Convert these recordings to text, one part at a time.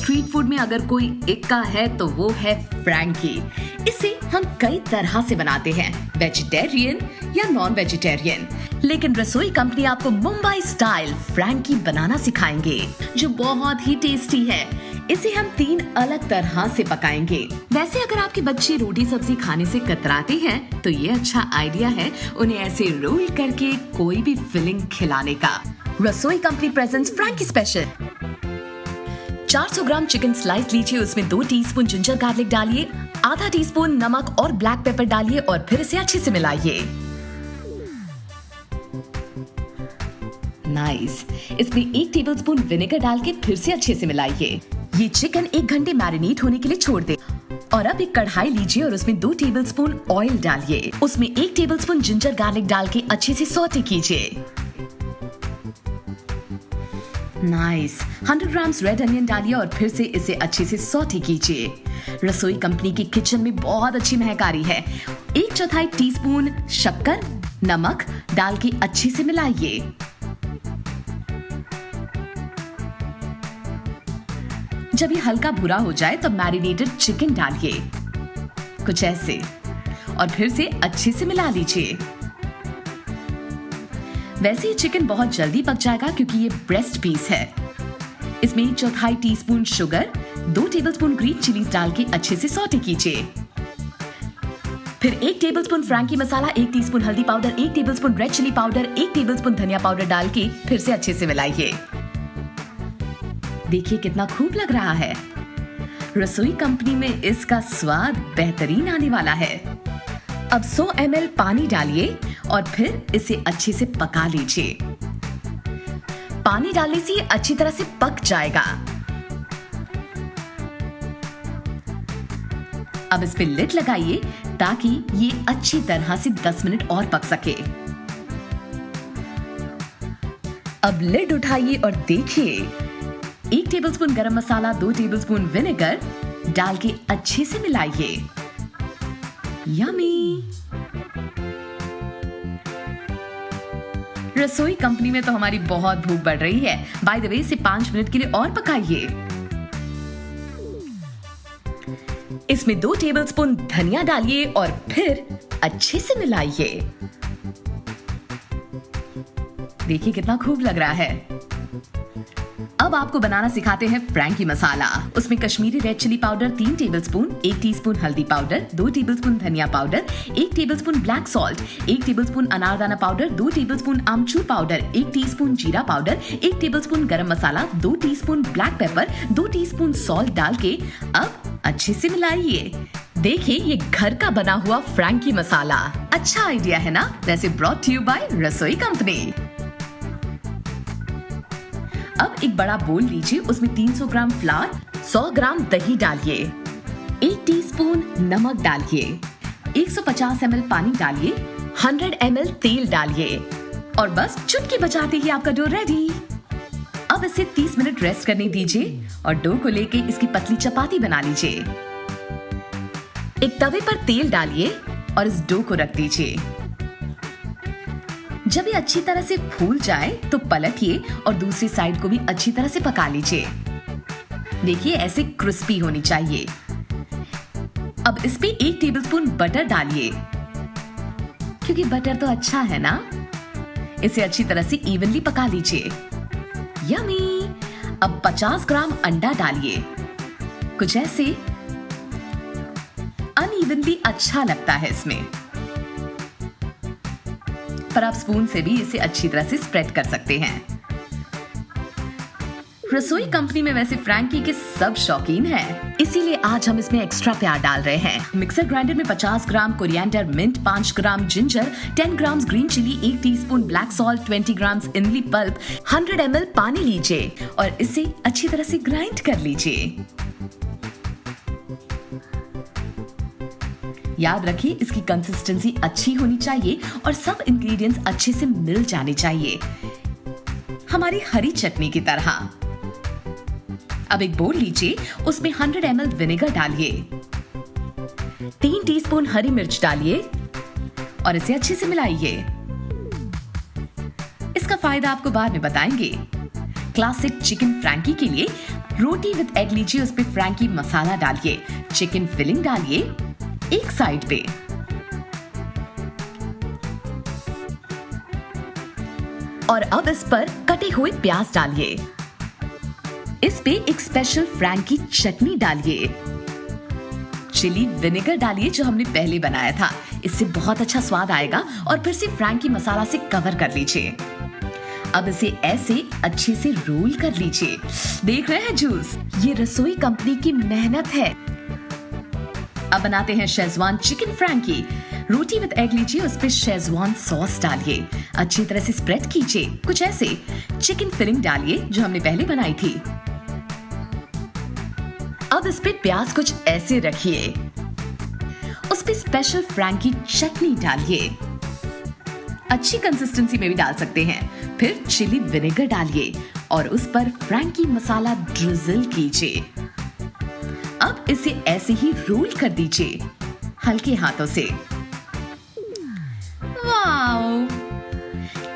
Street food में अगर कोई इक्का है तो वो है फ्रैंकी। इसे हम कई तरह से बनाते हैं, वेजिटेरियन या नॉन वेजिटेरियन। लेकिन रसोई कंपनी आपको मुंबई स्टाइल फ्रैंकी बनाना सिखाएंगे, जो बहुत ही टेस्टी है। इसे हम 3 अलग तरह से पकाएंगे। वैसे अगर आपके बच्चे रोटी सब्जी खाने से कतराते हैं तो ये अच्छा आइडिया है उन्हें ऐसे रोल करके कोई भी फिलिंग खिलाने का। Rasoi company presents frankie special. 400 gram chicken slice लीजिए, उसमें 2 टीस्पून जिंजर गार्लिक डालिए, आधा टीस्पून नमक और ब्लैक पेपर डालिए और फिर इसे अच्छे से मिलाइए। नाइस। इसमें 1 टेबलस्पून विनेगर डाल के फिर से अच्छे से मिलाइए। ये चिकन 1 घंटे मैरिनेट होने के लिए छोड़ दे। और अब एक कढ़ाई लीजिए और उसमें 2 टेबलस्पून ऑयल डालिए। उसमें 1 टेबलस्पून जिंजर गार्लिक डाल के अच्छे से सौटे कीजिए। नाइस। 100 ग्राम्स रेड अनियन डालिए और फिर से इसे अच्छे से सौटे कीजिए। रसोई कंपनी की किचन में बहुत अच्छी महक आ रही है। 1/4 टीस्पून शक्कर, नमक डाल के अच्छे से मिलाइए। जब ये हल्का भूरा हो जाए तो मैरिनेटेड चिकन डालिए, कुछ ऐसे, और फिर से अच्छे से मिला लीजिए। वैसे ये चिकन बहुत जल्दी पक जाएगा क्योंकि ये ब्रेस्ट पीस है। इसमें 1/4 teaspoon sugar, 2 tablespoon green chillies डाल के अच्छे से सौटे कीजिए। फिर 1 टेबलस्पून फ्रैंकी मसाला, 1 टीस्पून हल्दी powder, 1 tablespoon red chilli powder, 1 tablespoon धनिया पाउडर डाल के फिर से अच्छे से मिलाइए। देखिए कितना खूब लग रहा है। रसोई कंपनी में इसका स्वाद बेहतरीन आने वाला है। अब 100 ml पानी डालिए और फिर इसे अच्छे से पका लीजिए। पानी डालने से ये अच्छी तरह से पक जाएगा। अब इस पे लिड लगाइए ताकि ये अच्छी तरह से 10 मिनट और पक सके। अब लिड उठाइए और देखिए, 1 tablespoon garam masala, 2 tablespoon vinegar डाल के अच्छे से मिलाइए। यम्मी। रसोई कंपनी में तो हमारी बहुत भूख बढ़ रही है। बाय द वे, इसे 5 मिनट के लिए और पकाइए। इसमें 2 टेबलस्पून धनिया डालिए और फिर अच्छे से मिलाइए। देखिए कितना खूब लग रहा है। अब आपको बनाना सिखाते हैं फ्रैंकी मसाला। उसमें Kashmiri red chilli powder 3 tablespoon, 1 teaspoon हल्दी पाउडर, 2 टेबलस्पून धनिया powder, 1 tablespoon black salt, 1 tablespoon अनारदाना पाउडर, 2 टेबलस्पून आमचूर पाउडर, 1 टीस्पून जीरा powder, 1 tablespoon garam masala, 2 teaspoon black pepper, 2 teaspoon salt डाल के अब अच्छे से मिलाइए। देखिए ये घर का बना हुआ फ्रैंकी मसाला। अच्छा आइडिया है ना? वैसे brought to you by Rasoi company. अब एक बड़ा बोल लीजिए, उसमें 300 ग्राम फ्लावर, 100 ग्राम दही डालिए, 1 टीस्पून नमक डालिए, 150 ml पानी डालिए, 100 ml तेल डालिए और बस चुटकी बजाते ही आपका डो रेडी। अब इसे 30 मिनट रेस्ट करने दीजिए और डो को लेके इसकी पतली चपाती बना लीजिए। एक तवे पर तेल डालिए और इस डो को रख दीजिए। जब ये अच्छी तरह से फूल जाए तो पलटिए और दूसरी साइड को भी अच्छी तरह से पका लीजिए। देखिए ऐसे क्रिस्पी होनी चाहिए। अब इस पे 1 टेबलस्पून बटर डालिए, क्योंकि बटर तो अच्छा है ना। इसे अच्छी तरह से इवनली पका लीजिए। यम्मी। अब 50 ग्राम अंडा डालिए, कुछ ऐसे। अनइवनली अच्छा लगता है इसमें, पर आप स्पून से भी इसे अच्छी तरह से स्प्रेड कर सकते हैं। रसोई कंपनी में वैसे फ्रैंकी के सब शौकीन हैं, इसीलिए आज हम इसमें एक्स्ट्रा प्यार डाल रहे हैं। मिक्सर ग्राइंडर में 50 gram coriander, mint, 5 gram ginger, 10 gram green chili, 1 teaspoon black salt, 20 gram इमली पल्प, 100 ml पानी लीजिए और इसे अच्छी तरह से ग्राइंड कर लीजिए। याद रखिए इसकी कंसिस्टेंसी अच्छी होनी चाहिए और सब इंग्रेडिएंट्स अच्छे से मिल जाने चाहिए, हमारी हरी चटनी की तरह। अब एक बोल लीजिए, उसमें 100 ml विनेगर डालिए, 3 टीस्पून हरी मिर्च डालिए और इसे अच्छे से मिलाइए। इसका फायदा आपको बाद में बताएंगे। क्लासिक चिकन फ्रैंकी के लिए रोटी विद एग लीजिए, उस पे फ्रैंकी मसाला डालिए, चिकन फिलिंग डालिए एक साइड पे। और अब इस पर कटे हुए प्याज डालिए। इस पे एक स्पेशल फ्रैंकी चटनी डालिए। चिली विनेगर डालिए जो हमने पहले बनाया था, इससे बहुत अच्छा स्वाद आएगा। और फिर से फ्रैंकी मसाला से कवर कर लीजिए। अब इसे ऐसे अच्छे से रोल कर लीजिए। देख रहे हैं जूस, ये रसोई कंपनी की मेहनत है। अब बनाते हैं शेजवान चिकन फ्रैंकी। रोटी विद एग लीजिए, उस पे शेजवान सॉस डालिए, अच्छी तरह से स्प्रेड कीजिए, कुछ ऐसे। चिकन फिलिंग डालिए जो हमने पहले बनाई थी। अब इस पे प्याज कुछ ऐसे रखिए, उस पे स्पेशल फ्रैंकी चटनी डालिए, अच्छी कंसिस्टेंसी में भी डाल सकते हैं। फिर चिली विनेगर डालिए और उस पर फ्रैंकी मसाला ड्रिजल कीजिए। अब इसे ऐसे ही रोल कर दीजिए हल्के हाथों से। वाओ!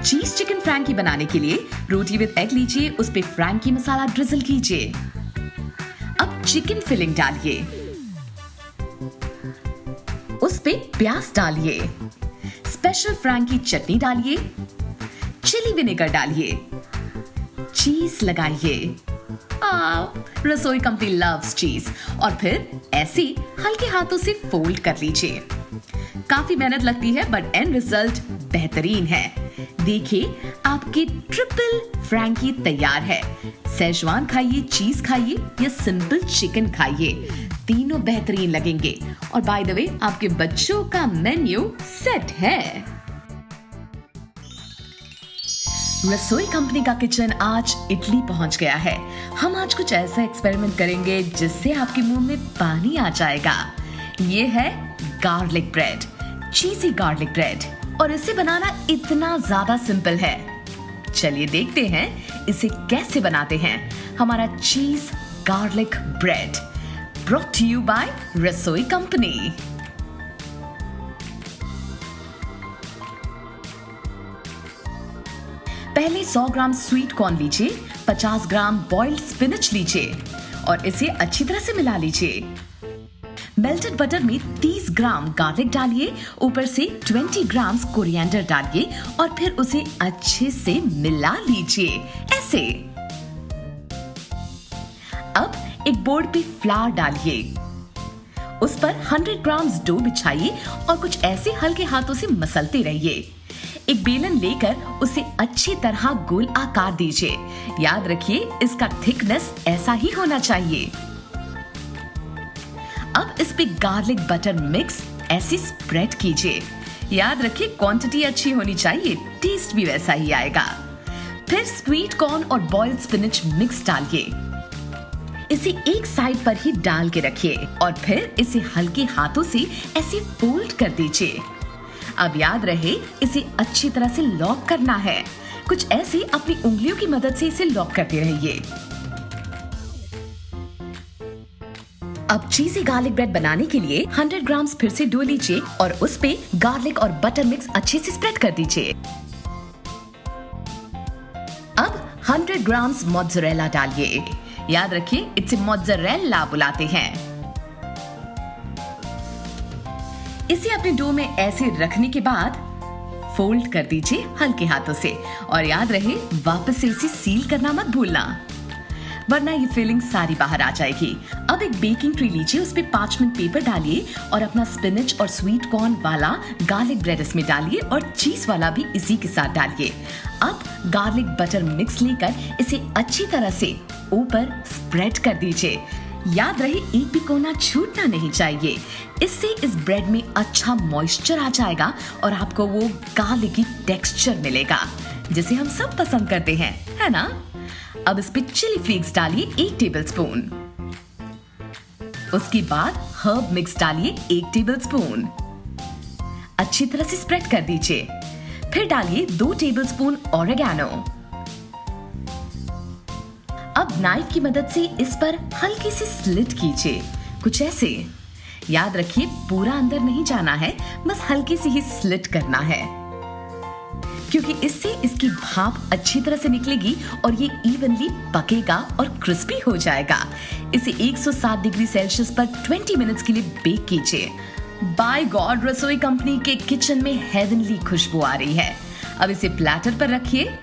चीज चिकन फ्रैंकी बनाने के लिए रोटी विद एग लीजिए, उस पे फ्रैंकी मसाला ड्रिजल कीजिए। अब चिकन फिलिंग डालिए, उस पे प्याज डालिए, स्पेशल फ्रैंकी चटनी डालिए, चिली विनेगर डालिए, चीज लगाइए। रसोई कंपनी लव्स चीज। और फिर ऐसे हल्के हाथों से फोल्ड कर लीजिए। काफी मेहनत लगती है बट एंड रिजल्ट बेहतरीन है। देखिए, आपकी ट्रिपल फ्रैंकी तैयार है। सेजवान खाइए, चीज खाइए या सिंपल चिकन खाइए, तीनों बेहतरीन लगेंगे। और बाय द वे, आपके बच्चों का मेन्यू सेट है। रसोई कंपनी का किचन आज इटली पहुंच गया है। हम आज कुछ ऐसा एक्सपेरिमेंट करेंगे जिससे आपके मुंह में पानी आ जाएगा। ये है गार्लिक ब्रेड, चीज़ी गार्लिक ब्रेड। और इसे बनाना इतना ज्यादा सिंपल है। चलिए देखते हैं इसे कैसे बनाते हैं। हमारा cheese garlic bread brought to you by Rasoi company. पहले 100 ग्राम स्वीट कॉर्न लीजिए, 50 ग्राम बॉइल्ड स्पिनच लीजिए और इसे अच्छी तरह से मिला लीजिए। मेल्टेड बटर में 30 ग्राम गार्लिक डालिए, ऊपर से 20 ग्राम कोरिएंडर डालिए और फिर उसे अच्छे से मिला लीजिए ऐसे। अब एक बोर्ड पे फ्लावर डालिए, उस पर 100 ग्राम डो बिछाइए और कुछ ऐसे हल्के हाथों से मसलते रहिए। एक बेलन लेकर उसे अच्छी तरह गोल आकार दीजिए। याद रखिए, इसका थिकनेस ऐसा ही होना चाहिए। अब इस पे गार्लिक बटर मिक्स ऐसे स्प्रेड कीजिए। याद रखिए, क्वांटिटी अच्छी होनी चाहिए, टेस्ट भी वैसा ही आएगा। फिर स्वीट कॉर्न और बॉइल्ड स्पिनच मिक्स डालिए, इसे एक साइड पर ही डाल के रखिए और फिर इसे हल्के हाथों से ऐसे फोल्ड कर दीजिए। अब याद रहे, इसे अच्छी तरह से लॉक करना है। कुछ ऐसे अपनी उंगलियों की मदद से इसे लॉक करते रहिए। अब चीज़ी गार्लिक ब्रेड बनाने के लिए 100 ग्राम फिर से डो लीजिए और उस पे गार्लिक और बटर मिक्स अच्छे से स्प्रेड कर दीजिए। अब 100 ग्राम मोज़रेला डालिए। याद रखिए, इसे मोज़रेला बुलाते हैं। इसे अपने डो में ऐसे रखने के बाद फोल्ड कर दीजिए हल्के हाथों से और याद रहे, वापस से इसे सील करना मत भूलना, वरना ये फिलिंग सारी बाहर आ जाएगी। अब एक बेकिंग ट्रे लीजिए, उस पे पार्चमेंट पेपर डालिए और अपना स्पिनच और स्वीट कॉर्न वाला गार्लिक ब्रेड इसमें डालिए और चीज वाला भी इसी के साथ डालिए। अब गार्लिक बटर मिक्स लेकर इसे अच्छी तरह से ऊपर स्प्रेड कर दीजिए। याद रहे, एक भी कोना छूटना नहीं चाहिए। इससे इस ब्रेड में अच्छा मॉइस्चर आ जाएगा और आपको वो गार्लिकी टेक्सचर मिलेगा जिसे हम सब पसंद करते हैं, है ना? अब इस पे चिली फ्लेक्स डालिए 1 टेबलस्पून। उसके बाद हर्ब मिक्स डालिए 1 टेबलस्पून। अच्छी तरह से स्प्रेड कर दीजिए। फिर डालिए 2 टेबलस्पून ऑरिगैनो। अब नाइफ की मदद से इस पर हल्की सी स्लिट कीजिए, कुछ ऐसे। याद रखिए, पूरा अंदर नहीं जाना है, बस हल्की सी ही स्लिट करना है। क्योंकि इससे इसकी भाप अच्छी तरह से निकलेगी और ये इवनली पकेगा और क्रिस्पी हो जाएगा। इसे 160 डिग्री सेल्सियस पर 20 मिनट्स के लिए बेक कीजिए। बाय गॉड, रसोई कंपनी के किचन में हेवनली खुशबू आ रही है। अब इसे प्लेटर पर रखिए,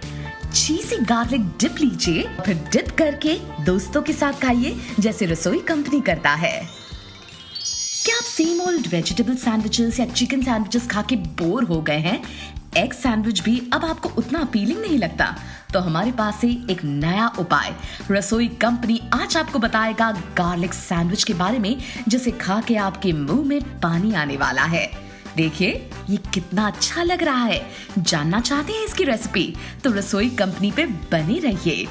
चीज़ी गार्लिक डिप लीजिए, फिर डिप करके दोस्तों के साथ खाइए जैसे रसोई कंपनी करता है। क्या आप सेम ओल्ड वेजिटेबल सैंडविचेस या चिकन सैंडविचेस खा के बोर हो गए हैं? एग सैंडविच भी अब आपको उतना अपीलिंग नहीं लगता? तो हमारे पास है एक नया उपाय। रसोई कंपनी आज आपको बताएगा गार्लिक सैंडविच के बारे में, जिसे खा के आपके मुंह में पानी आने वाला है। देखिए ये कितना अच्छा लग रहा है। जानना चाहते हैं इसकी रेसिपी? तो रसोई कंपनी पे बने रहिए।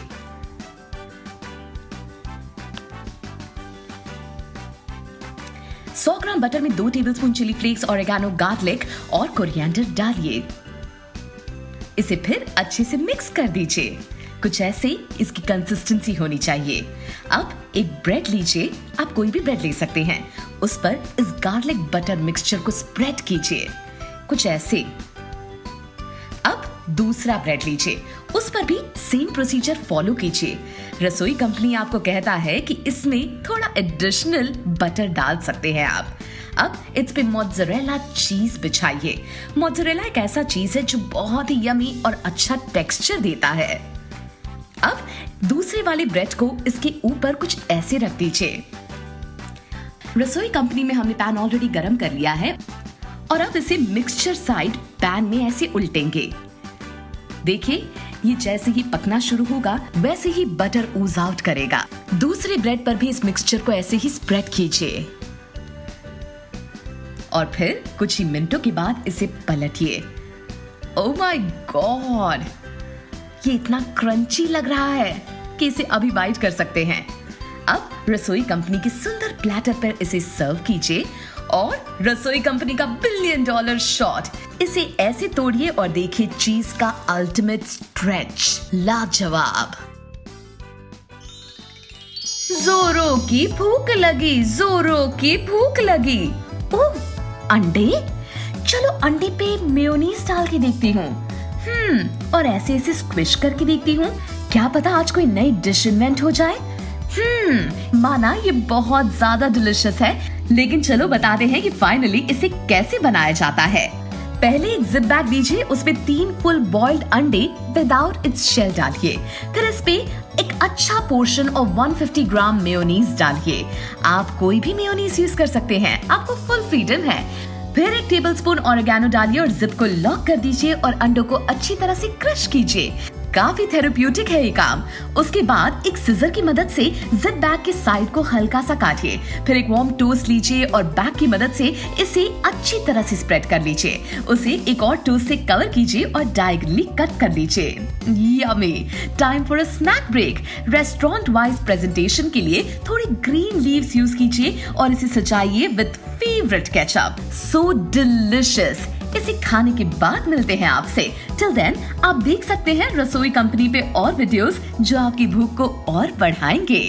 सौ ग्राम बटर में 2 tablespoon chilli flakes, oregano, garlic और कोरिएंडर डालिए। इसे फिर अच्छे से मिक्स कर दीजिए। कुछ ऐसे इसकी कंसिस्टेंसी होनी चाहिए। अब एक ब्रेड लीजिए, आप कोई भी ब्रेड ले सकते हैं। उस पर इस गार्लिक बटर मिक्सचर को स्प्रेड कीजिए, कुछ ऐसे। अब दूसरा ब्रेड लीजिए, उस पर भी सेम प्रोसीजर फॉलो कीजिए। रसोई कंपनी आपको कहता है कि इसमें थोड़ा एडिशनल बटर डाल सकते हैं आप। अब इस पे मोज़रेला चीज बिछाइए। मोज़रेला एक ऐसा चीज है जो बहुत ही यमी और अच्छा टेक्सचर देता है। अब दूसरे वाले ब्रेड को इसके ऊपर कुछ ऐसे रख दीजिए। रसोई कंपनी में हमने पैन ऑलरेडी गरम कर लिया है और अब इसे मिक्सचर साइड पैन में ऐसे उल्टेंगे। देखिए ये जैसे ही पकना शुरू होगा वैसे ही बटर ooze आउट करेगा। दूसरे ब्रेड पर भी इस मिक्सचर को ऐसे ही स्प्रेड कीजिए और फिर कुछ ही मिनटों के बाद इसे पलटिए। ओह माय गॉड, ये इतना क्रंची लग रहा है कि इसे अभी बाइट कर सकते हैं। अब रसोई कंपनी की सुंदर प्लेटर पर इसे सर्व कीजिए और रसोई कंपनी का $1 बिलियन शॉट, इसे ऐसे तोड़िए और देखिए चीज का अल्टीमेट स्ट्रेच। लाजवाब। जोरों की भूख लगी, जोरों की भूख लगी। ओह, अंडे? चलो अंडे पे मेयोनीज डाल के देखती हूँ। और ऐसे ऐसे स्क्विश करके देखती हूँ, क्या पता आज कोई नई डिश इन्वेंट हो जाए। माना ये बहुत ज्यादा डिलिशियस है, लेकिन चलो बताते हैं कि फाइनली इसे कैसे बनाया जाता है। पहले एक जिप बैग लीजिए, उसमें 3 फुल बॉइल्ड अंडे विदाउट इट्स शेल डालिए। फिर इस पे एक अच्छा पोर्शन और 150 ग्राम मेयोनीज डालिए। आप कोई भी मेयोनीज यूज कर सकते हैं, आपको फुल फ्रीडम है। फिर 1 टेबलस्पून ऑरिगेनो डालिए और जिप को लॉक कर दीजिए और अंडों को अच्छी तरह से क्रश कीजिए। काफी थेरेप्यूटिक है ये काम। उसके बाद एक सिजर की मदद से जिप बैग के साइड को हल्का सा काटिए। फिर एक वार्म टोस्ट लीजिए और बैग की मदद से इसे अच्छी तरह से स्प्रेड कर लीजिए। उसे एक और टोस्ट से कवर कीजिए और डायगोनली कट कर लीजिए। Yummy. Time for a snack break. Restaurant wise presentation के लिए थोड़ी ग्रीन लीव्स यूज कीजिए और इसे सजाइए with favourite ketchup. So delicious. इसे खाने के बाद मिलते हैं आपसे। टिल देन आप देख सकते हैं रसोई कंपनी पे और वीडियोस जो आपकी भूख को और बढ़ाएंगे।